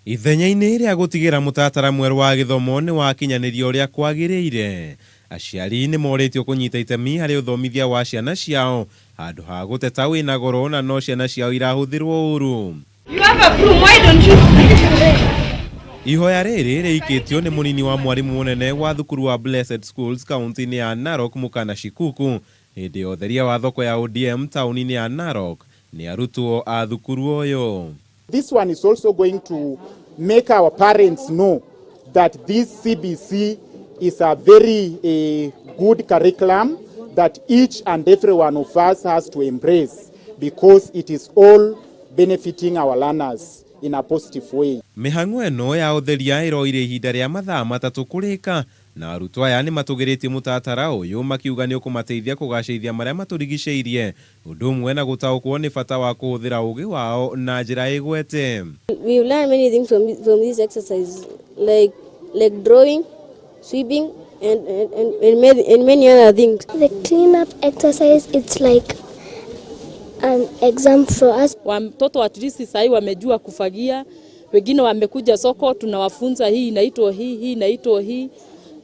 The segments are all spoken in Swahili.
Ithenya-ini ria gutigira mutaratara mweru wa githomo ni wakinyanirio ria kwagiriire. Aciari nimoritio kunyita itemi hari uthomithia wa ciana ciao handu ha guteta wina goro na no ciana ciao niirahuthirwo uuru. You have a broom, why don't you? Ihoya riri riikitio ni munini wa mwarimu munene wa thukuru wa Blessed Schools kaunti-ini ya Narok Mukhana Shikuku hindi ya utheria wa thoko ya ODM tauni-ini ya Narok ni arutwo a thukuru uyu. This one is also going to make our parents know that this CBC is a very good curriculum that each and every one of us has to embrace because it is all benefiting our learners in a positive way. Mihang'o eno ya utheria iroire ihinda ria mathaa matatu kurika na arutwo aya ni matugiritie mutaratara uyu makiuga ni ukumateithia kugacithia maria maturigiceirie undu umwe na gutaukwo ni bata wa kuhuthira ugi wao na njira igwete. We learn many things from this exercise like drawing, sweeping and many other things. The clean-up exercise, it's like an exam for us. Watoto at least sasa wamejua kufagia, wengine wamekuja soko tunawafunza hii inaitwa hii inaitwa hii.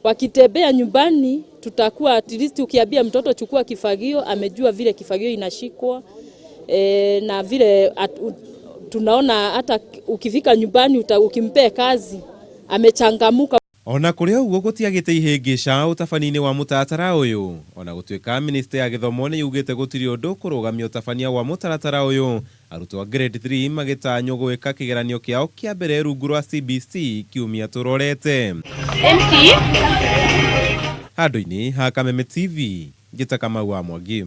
Wakitembea nyumbani tutakuwa at least ukiambia mtoto chukua kifagio amejua vile kifagio inashikwa na vile tunaona hata ukifika nyumbani ukimpea kazi amechangamuka. Ona kuria uguo gutiagite ihingica utabania-ini wa mutaratara uyu ona gutuika minister ya githomo ni yugite gutiri undu kurugamia utabania wa mutaratara uyu arutwo a grade 3 magitanyo gwika kigeranio kiao kia mbere rungu rwa CBC kiumia turorete. Handu-ini ha Kameme TV ngita Kamau wa Mwangi.